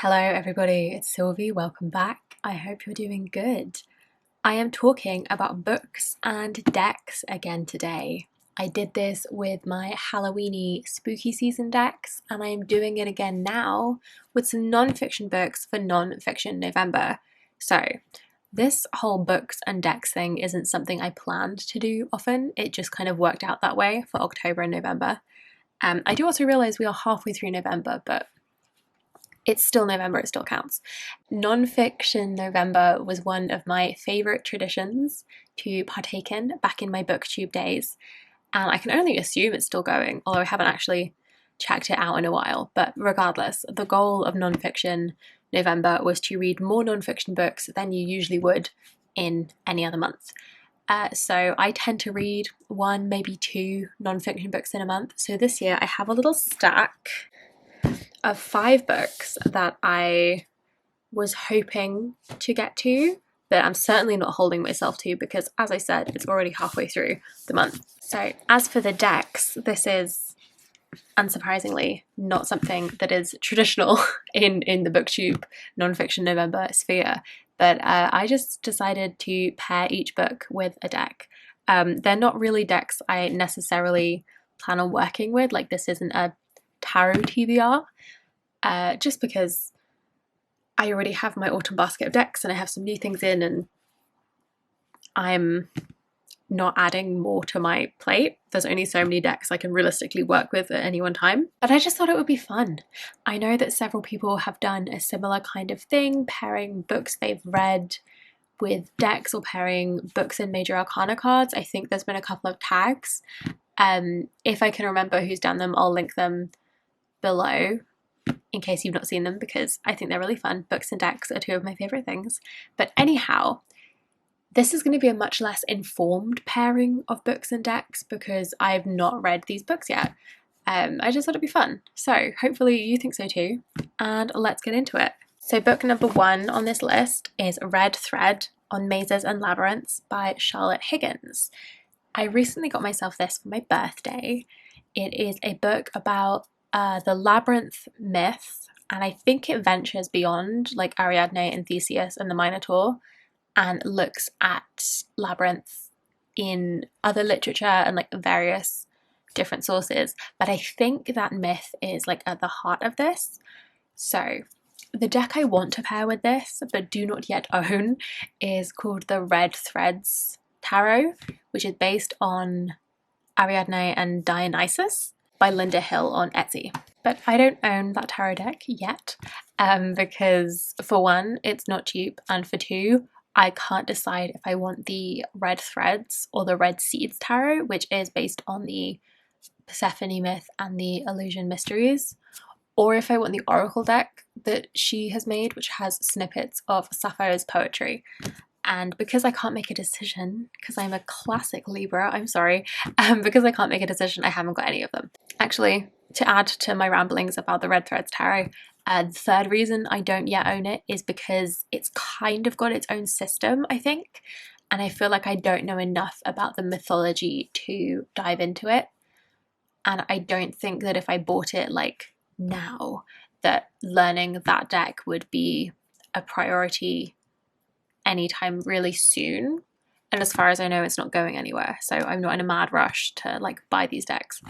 Hello everybody, it's Sylvie, welcome back. I hope you're doing good. I am talking about books and decks again today. I did this with my Halloweeny spooky season decks and I am doing it again now with some non-fiction books for Non-Fiction November. So this whole books and decks thing isn't something I planned to do often, it just kind of worked out that way for October and November. I do also realise we are halfway through November, but it's still November, it still counts. Non-fiction November was one of my favourite traditions to partake in back in my booktube days, and I can only assume it's still going, although I haven't actually checked it out in a while. But regardless, the goal of non-fiction November was to read more non-fiction books than you usually would in any other month. So I tend to read one, maybe two non-fiction books in a month. So this year I have a little stack of 5 books that I was hoping to get to, but I'm certainly not holding myself to because, as I said, it's already halfway through the month. So as for the decks, this is unsurprisingly not something that is traditional in the booktube non-fiction November sphere, but I just decided to pair each book with a deck. They're not really decks I necessarily plan on working with, like this isn't a tarot TBR, just because I already have my autumn basket of decks and I have some new things in and I'm not adding more to my plate. There's only so many decks I can realistically work with at any one time, but I just thought it would be fun. I know that several people have done a similar kind of thing, pairing books they've read with decks or pairing books and major arcana cards. I think there's been a couple of tags. If I can remember who's done them, I'll link them below in case you've not seen them because I think they're really fun. Books and decks are 2 of my favourite things. But anyhow, this is going to be a much less informed pairing of books and decks because I've not read these books yet. I just thought it'd be fun. So hopefully you think so too, and let's get into it. So book number 1 on this list is Red Thread on Mazes and Labyrinths by Charlotte Higgins. I recently got myself this for my birthday. It is a book about the labyrinth myth, and I think it ventures beyond like Ariadne and Theseus and the Minotaur and looks at labyrinth in other literature and like various different sources, but I think that myth is like at the heart of this. So the deck I want to pair with this but do not yet own is called the Red Threads Tarot, which is based on Ariadne and Dionysus by Linda Hill on Etsy. But I don't own that tarot deck yet because for 1, it's not cheap, and for 2, I can't decide if I want the Red Threads or the Red Seeds Tarot, which is based on the Persephone myth and the Illusion Mysteries, or if I want the Oracle deck that she has made, which has snippets of Sappho's poetry. And because I can't make a decision, because I'm a classic Libra, I'm sorry, because I can't make a decision, I haven't got any of them. Actually, to add to my ramblings about the Red Threads Tarot, the 3rd reason I don't yet own it is because it's kind of got its own system, I think, and I feel like I don't know enough about the mythology to dive into it. And I don't think that if I bought it like now, that learning that deck would be a priority anytime really soon. And as far as I know, it's not going anywhere, so I'm not in a mad rush to like buy these decks.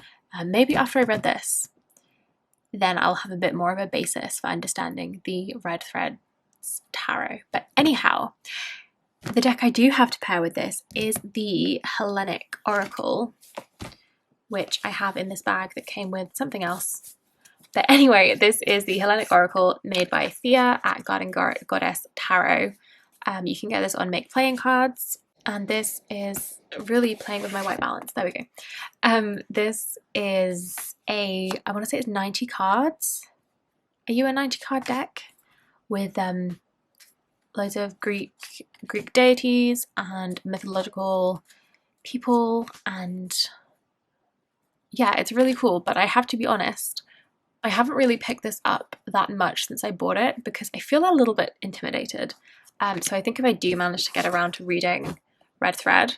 Maybe after I read this, then I'll have a bit more of a basis for understanding the Red Threads Tarot. But anyhow, the deck I do have to pair with this is the Hellenic Oracle, which I have in this bag that came with something else. But anyway, this is the Hellenic Oracle made by Thea at Garden Goddess Tarot. You can get this on Make Playing Cards, and this is really playing with my white balance. There we go. This is I want to say it's 90 cards. Are you a 90 card deck? With loads of Greek deities and mythological people, and yeah, it's really cool. But I have to be honest, I haven't really picked this up that much since I bought it because I feel a little bit intimidated. So I think if I do manage to get around to reading Red Thread,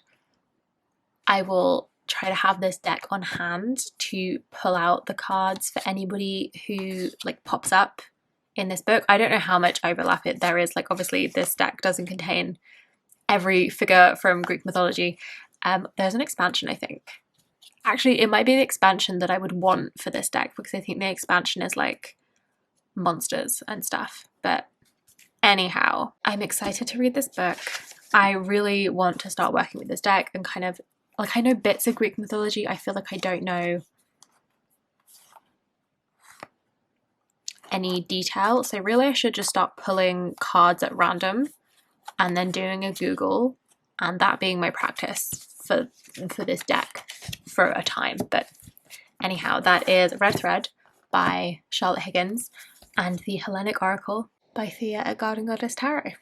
I will try to have this deck on hand to pull out the cards for anybody who like pops up in this book. I don't know how much overlap there is. Like, obviously this deck doesn't contain every figure from Greek mythology. There's an expansion, I think. Actually, it might be the expansion that I would want for this deck, because I think the expansion is like monsters and stuff. But anyhow, I'm excited to read this book. I really want to start working with this deck and kind of, like, I know bits of Greek mythology. I feel like I don't know any detail. So really I should just start pulling cards at random and then doing a Google, and that being my practice for this deck for a time. But anyhow, that is Red Thread by Charlotte Higgins and The Hellenic Oracle by Thea at Garden Goddess Tarot.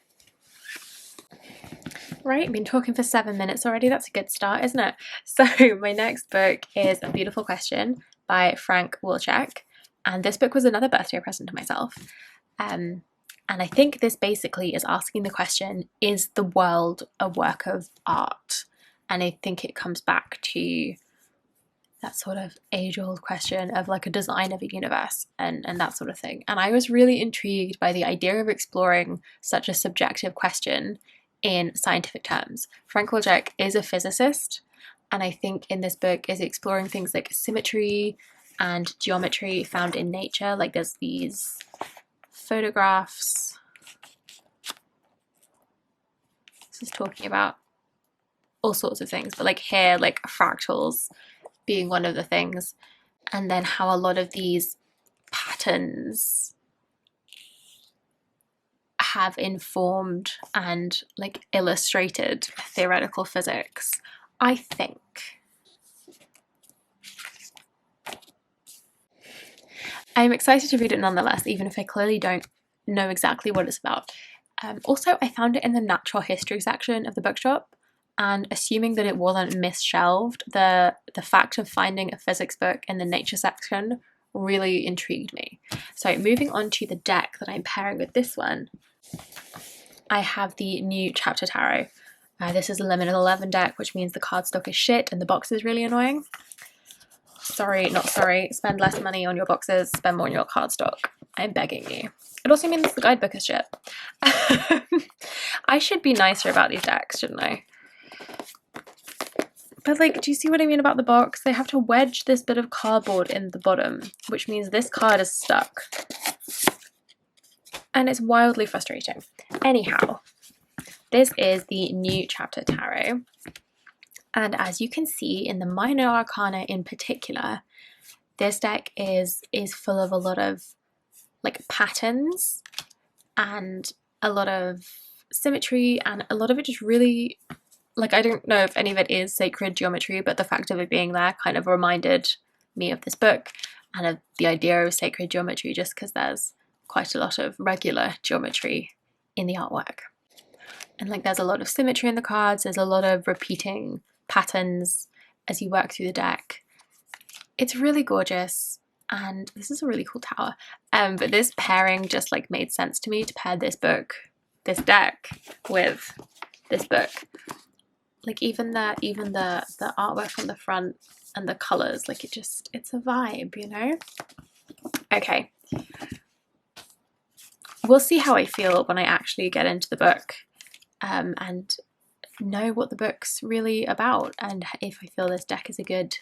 Right, been talking for 7 minutes already. That's a good start, isn't it? So my next book is A Beautiful Question by Frank Wilczek, and this book was another birthday present to myself. And I think this basically is asking the question, is the world a work of art? And I think it comes back to that sort of age-old question of like a design of a universe and that sort of thing. And I was really intrigued by the idea of exploring such a subjective question in scientific terms. Frank Wilczek is a physicist, and I think in this book is exploring things like symmetry and geometry found in nature. Like there's these photographs. This is talking about all sorts of things, but like here, like fractals being one of the things, and then how a lot of these patterns have informed and like illustrated theoretical physics, I think. I'm excited to read it nonetheless, even if I clearly don't know exactly what it's about. Also, I found it in the natural history section of the bookshop, and assuming that it wasn't misshelved, the fact of finding a physics book in the nature section really intrigued me. So moving on to the deck that I'm pairing with this one, I have the new Chapter Tarot. This is a limited 11 deck, which means the cardstock is shit and the box is really annoying. Sorry, not sorry. Spend less money on your boxes, spend more on your cardstock. I'm begging you. It also means the guidebook is shit. I should be nicer about these decks, shouldn't I? But like, do you see what I mean about the box? They have to wedge this bit of cardboard in the bottom, which means this card is stuck. And it's wildly frustrating. Anyhow, this is the new Chapter Tarot. And as you can see in the Minor Arcana in particular, this deck is full of a lot of like patterns and a lot of symmetry, and a lot of it just really, like, I don't know if any of it is sacred geometry, but the fact of it being there kind of reminded me of this book and of the idea of sacred geometry, just because there's quite a lot of regular geometry in the artwork. And like there's a lot of symmetry in the cards, there's a lot of repeating patterns as you work through the deck. It's really gorgeous, and this is a really cool tower. But this pairing just like made sense to me, to pair this deck with this book. Like even the artwork on the front and the colours, like it's a vibe, you know? Okay. We'll see how I feel when I actually get into the book and know what the book's really about, and if I feel this deck is a good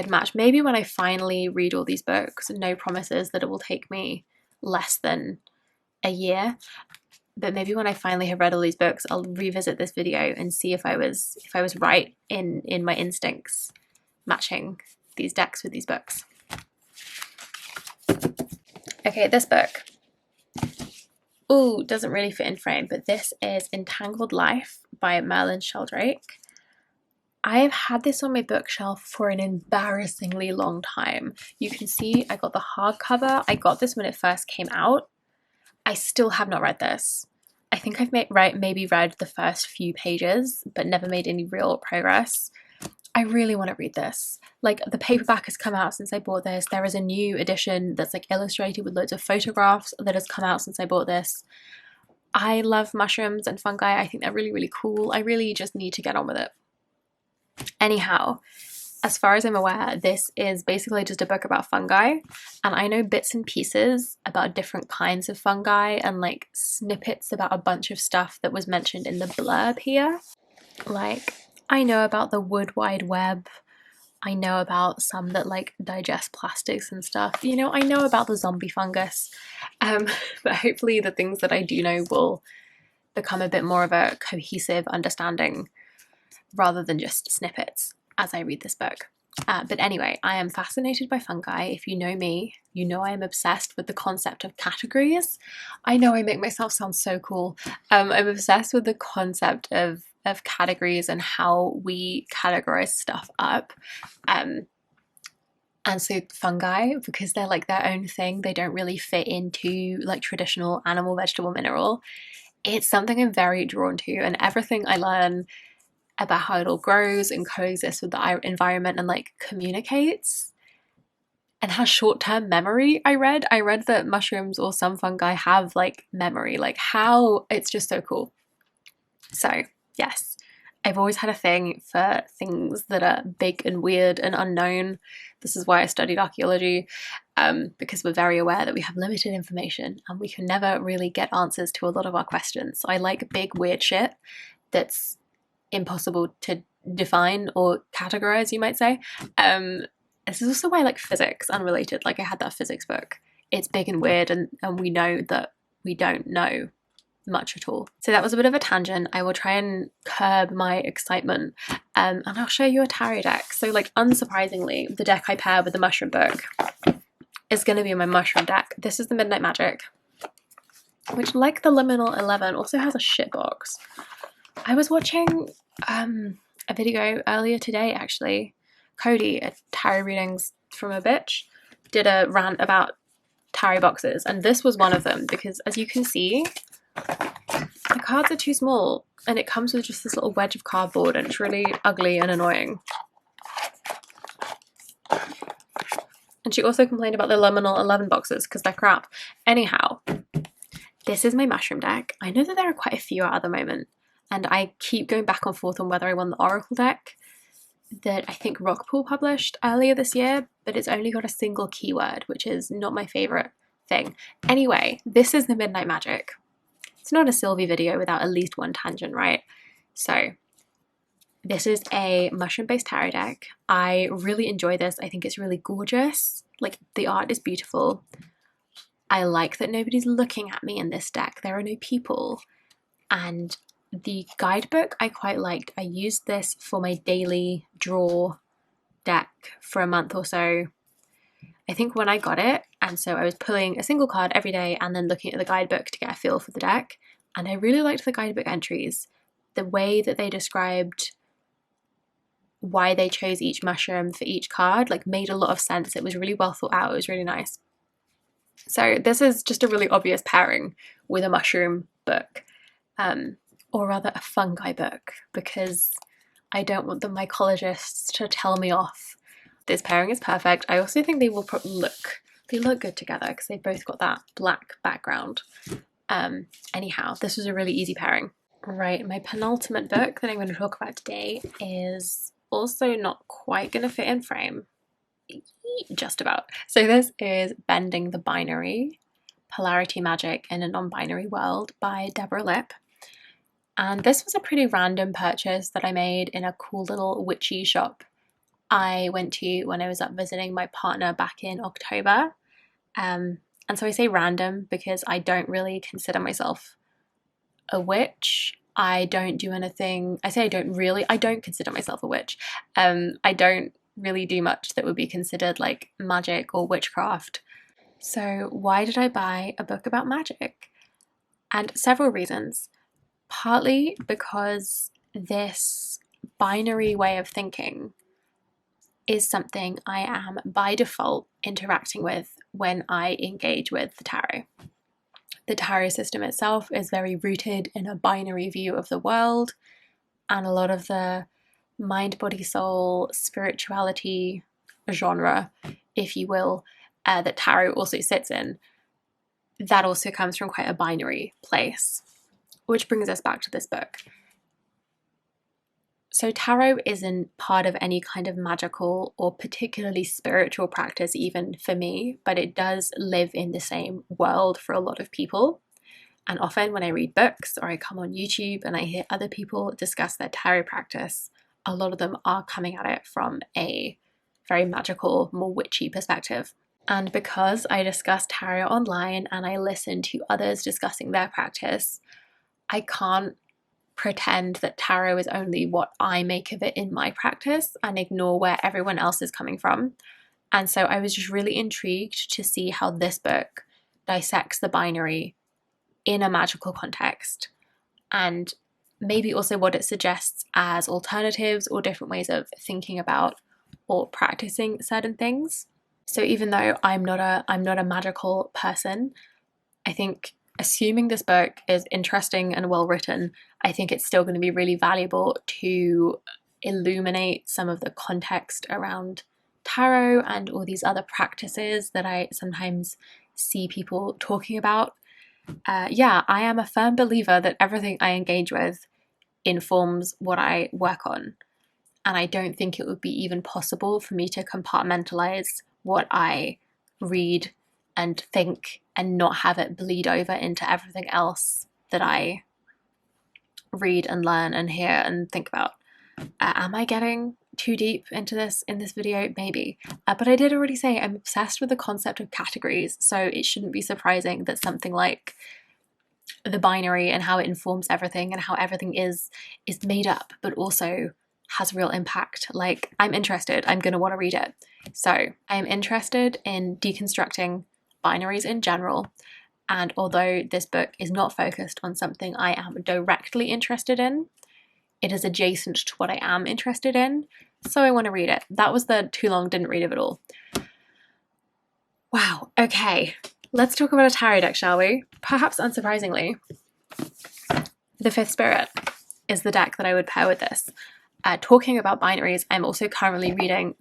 match. Maybe when I finally read all these books, no promises that it will take me less than a year, but maybe when I finally have read all these books, I'll revisit this video and see if I was right in my instincts matching these decks with these books. Okay, this book. Ooh, doesn't really fit in frame, but this is Entangled Life by Merlin Sheldrake. I have had this on my bookshelf for an embarrassingly long time. You can see I got the hardcover. I got this when it first came out. I still have not read this. I think I've maybe read the first few pages, but never made any real progress. I really want to read this. Like, the paperback has come out since I bought this. There is a new edition that's like illustrated with loads of photographs that has come out since I bought this. I love mushrooms and fungi. I think they're really, really cool. I really just need to get on with it. Anyhow, as far as I'm aware, this is basically just a book about fungi, and I know bits and pieces about different kinds of fungi and like snippets about a bunch of stuff that was mentioned in the blurb here. Like, I know about the wood wide web, I know about some that like digest plastics and stuff, you know, I know about the zombie fungus, but hopefully the things that I do know will become a bit more of a cohesive understanding rather than just snippets as I read this book. But anyway, I am fascinated by fungi. If you know me, you know I am obsessed with the concept of categories. I know I make myself sound so cool. I'm obsessed with the concept of categories and how we categorize stuff up. And so fungi, because they're like their own thing, they don't really fit into like traditional animal, vegetable, mineral. It's something I'm very drawn to, and everything I learn about how it all grows and coexists with the environment and like communicates and has short-term memory. I read that mushrooms or some fungi have like memory, like how it's just so cool. So yes, I've always had a thing for things that are big and weird and unknown. This is why I studied archaeology, because we're very aware that we have limited information and we can never really get answers to a lot of our questions. So I like big weird shit that's impossible to define or categorize, you might say. This is also why I like physics, unrelated. Like I had that physics book. It's big and weird, and we know that we don't know much at all. So that was a bit of a tangent. I will try and curb my excitement, and I'll show you a tarot deck. So like unsurprisingly, the deck I pair with the mushroom book is going to be my mushroom deck. This is the Midnight Magic, which like the Liminal 11 also has a shit box. I was watching a video earlier today, actually. Cody at Tarot Readings from a Bitch did a rant about tarot boxes, and this was one of them because, as you can see, the cards are too small and it comes with just this little wedge of cardboard and it's really ugly and annoying. And she also complained about the Liminal 11 boxes because they're crap. Anyhow, this is my mushroom deck. I know that there are quite a few out at the moment, and I keep going back and forth on whether I want the Oracle deck that I think Rockpool published earlier this year, but it's only got a single keyword, which is not my favourite thing. Anyway, this is the Midnight Magic. It's not a Sylvie video without at least one tangent, right? So this is a mushroom-based tarot deck. I really enjoy this. I think it's really gorgeous. Like, the art is beautiful. I like that nobody's looking at me in this deck. There are no people. And the guidebook I quite liked. I used this for my daily draw deck for a month or so. I think when I got it, and so I was pulling a single card every day and then looking at the guidebook to get a feel for the deck, and I really liked the guidebook entries. The way that they described why they chose each mushroom for each card like made a lot of sense. It was really well thought out. It was really nice. So this is just a really obvious pairing with a mushroom book. Or rather a fungi book, because I don't want the mycologists to tell me off. This pairing is perfect. I also think they will look good together because they've both got that black background. Anyhow, this was a really easy pairing. Right, my penultimate book that I'm going to talk about today is also not quite going to fit in frame. Just about. So this is Bending the Binary, Polarity Magic in a Non-Binary World by Deborah Lipp. And this was a pretty random purchase that I made in a cool little witchy shop I went to when I was up visiting my partner back in October. And so I say random because I don't really consider myself a witch. I don't do anything. I don't consider myself a witch. I don't really do much that would be considered like magic or witchcraft. So why did I buy a book about magic? And several reasons. Partly because this binary way of thinking is something I am by default interacting with when I engage with the tarot. The tarot system itself is very rooted in a binary view of the world, and a lot of the mind, body, soul, spirituality genre, if you will, that tarot also sits in, that also comes from quite a binary place. Which brings us back to this book. So tarot isn't part of any kind of magical or particularly spiritual practice even for me, but it does live in the same world for a lot of people. And often when I read books or I come on YouTube and I hear other people discuss their tarot practice, a lot of them are coming at it from a very magical, more witchy perspective. And because I discuss tarot online and I listen to others discussing their practice, I can't pretend that tarot is only what I make of it in my practice and ignore where everyone else is coming from. And so I was just really intrigued to see how this book dissects the binary in a magical context, and maybe also what it suggests as alternatives or different ways of thinking about or practicing certain things. So even though I'm not a magical person, I think assuming this book is interesting and well written, I think it's still going to be really valuable to illuminate some of the context around tarot and all these other practices that I sometimes see people talking about. Yeah, I am a firm believer that everything I engage with informs what I work on. And I don't think it would be even possible for me to compartmentalize what I read and think and not have it bleed over into everything else that I read and learn and hear and think about. Am I getting too deep into this in this video? Maybe. But I did already say I'm obsessed with the concept of categories, so it shouldn't be surprising that something like the binary and how it informs everything and how everything is made up but also has real impact. Like, I'm interested, I'm going to want to read it. So I'm interested in deconstructing binaries in general, and although this book is not focused on something I am directly interested in, it is adjacent to what I am interested in, so I want to read it. That was the too long, didn't read of it all. Wow, okay. Let's talk about a tarot deck, shall we? Perhaps unsurprisingly, the Fifth Spirit is the deck that I would pair with this. Talking about binaries, I'm also currently reading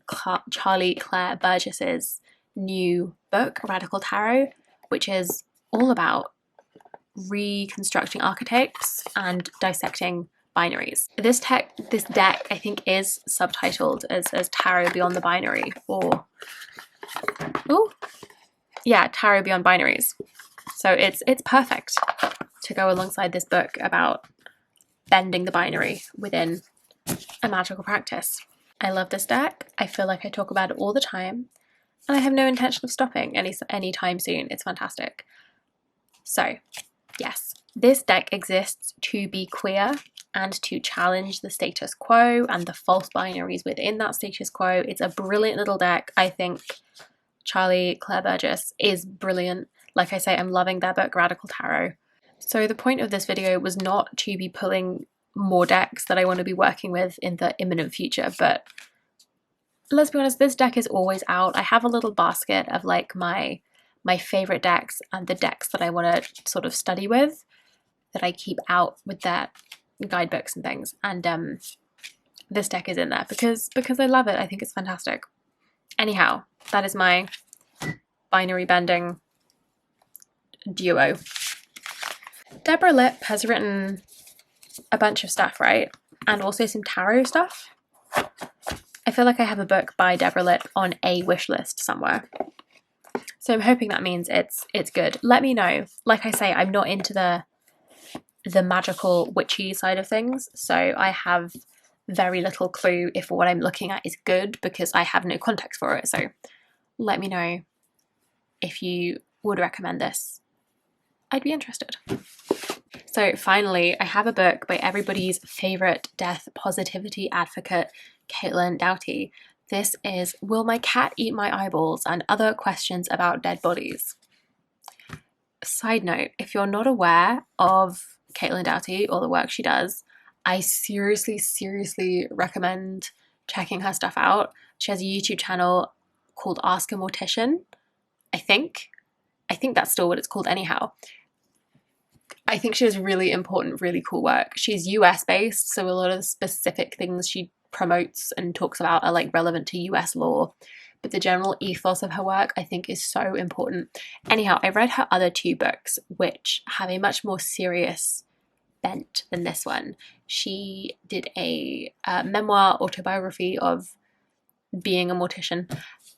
Charlie Claire Burgess's new book, Radical Tarot, which is all about reconstructing archetypes and dissecting binaries. This deck, I think, is subtitled as Tarot Beyond the Binary, or Tarot Beyond Binaries. So it's perfect to go alongside this book about bending the binary within a magical practice. I love this deck. I feel like I talk about it all the time, and I have no intention of stopping anytime soon. It's fantastic. So, yes, this deck exists to be queer and to challenge the status quo and the false binaries within that status quo. It's a brilliant little deck. I think Charlie Claire Burgess is brilliant. Like I say, I'm loving their book, Radical Tarot. So the point of this video was not to be pulling more decks that I want to be working with in the imminent future, but let's be honest, this deck is always out. I have a little basket of like my favorite decks and the decks that I want to sort of study with that I keep out with their guidebooks and things, and this deck is in there because I love it. I think it's fantastic. Anyhow, that is my binary bending duo. Deborah Lipp has written a bunch of stuff, right? And also some tarot stuff. I feel like I have a book by Deborah Lipp on a wish list somewhere. So I'm hoping that means it's good. Let me know. Like I say, I'm not into the magical witchy side of things, so I have very little clue if what I'm looking at is good because I have no context for it. So let me know if you would recommend this. I'd be interested. So finally, I have a book by everybody's favourite death positivity advocate, Doughty. This is Will My Cat Eat My Eyeballs and Other Questions About Dead Bodies. Side note, if you're not aware of Doughty or the work she does, I seriously recommend checking her stuff out. She has a YouTube channel called Ask a Mortician, I think that's still what it's called anyhow. I think she does really important, really cool work. She's US based, so a lot of the specific things she promotes and talks about are like relevant to US law. But the general ethos of her work, I think, is so important. Anyhow, I read her other two books, which have a much more serious bent than this one. She did a memoir autobiography of being a mortician,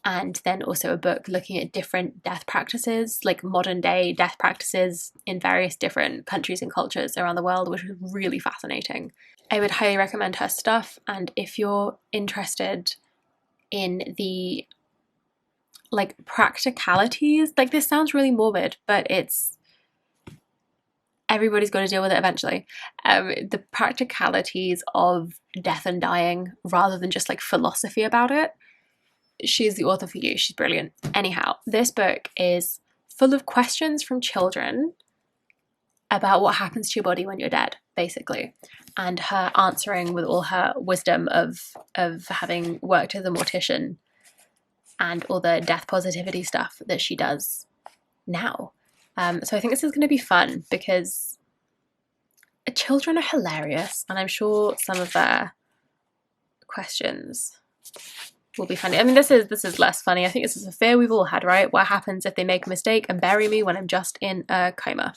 and then also a book looking at different death practices, like modern day death practices in various different countries and cultures around the world, which was really fascinating. I would highly recommend her stuff, and if you're interested in the like practicalities, like this sounds really morbid, but it's everybody's got to deal with it eventually. The practicalities of death and dying rather than just like philosophy about it. She's the author for you. She's brilliant. Anyhow, this book is full of questions from children about what happens to your body when you're dead, basically, and her answering with all her wisdom of having worked as a mortician and all the death positivity stuff that she does now. So I think this is going to be fun because children are hilarious, and I'm sure some of their questions will be funny. I mean, this is less funny. I think this is a fear we've all had, right? What happens if they make a mistake and bury me when I'm just in a coma?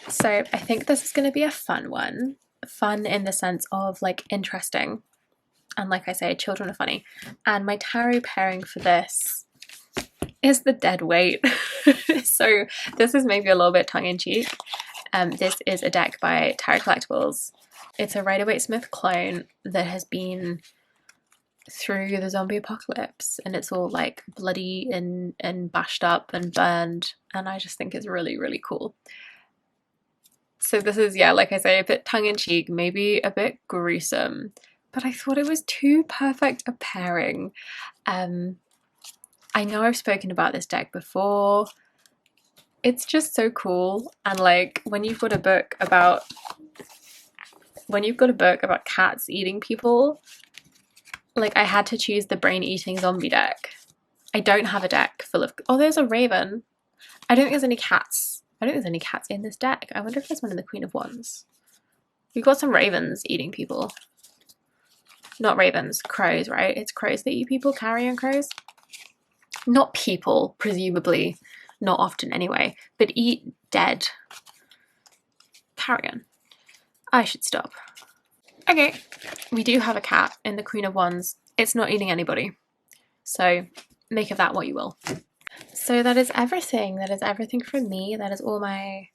So I think this is going to be a fun one. Fun in the sense of like interesting. And like I say, children are funny. And my tarot pairing for this is the dead weight. So this is maybe a little bit tongue-in-cheek. This is a deck by Tarot Collectibles. It's a Rider-Waite-Smith clone that has been through the zombie apocalypse, and it's all like bloody and bashed up and burned, and I just think it's really, really cool. So this is, yeah, like I say, a bit tongue-in-cheek, maybe a bit gruesome, but I thought it was too perfect a pairing. I know I've spoken about this deck before. It's just so cool, and like when you've got a book about cats eating people, like I had to choose the brain eating zombie deck. I don't have a deck full of, oh, there's a raven. I don't think there's any cats. I don't think there's any cats in this deck. I wonder if there's one in the Queen of Wands. We've got some ravens eating people. Not ravens, crows, right? It's crows that eat people, carrion crows. Not people, presumably. Not often anyway, but eat dead carrion. I should stop. Okay, we do have a cat in the Queen of Wands. It's not eating anybody, so make of that what you will. So that is everything. That is everything from me. That is all my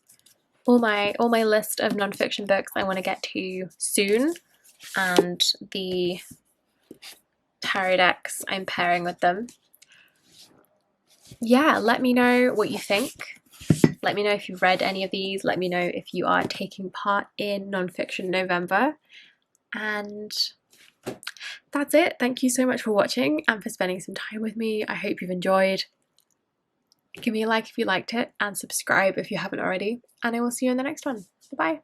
list of non-fiction books I want to get to soon, and the tarot decks I'm pairing with them. Yeah, let me know what you think. Let me know if you've read any of these. Let me know if you are taking part in Non-Fiction November. And that's it. Thank you so much for watching and for spending some time with me. I hope you've enjoyed. Give me a like if you liked it, and subscribe if you haven't already. And I will see you in the next one. Bye-bye.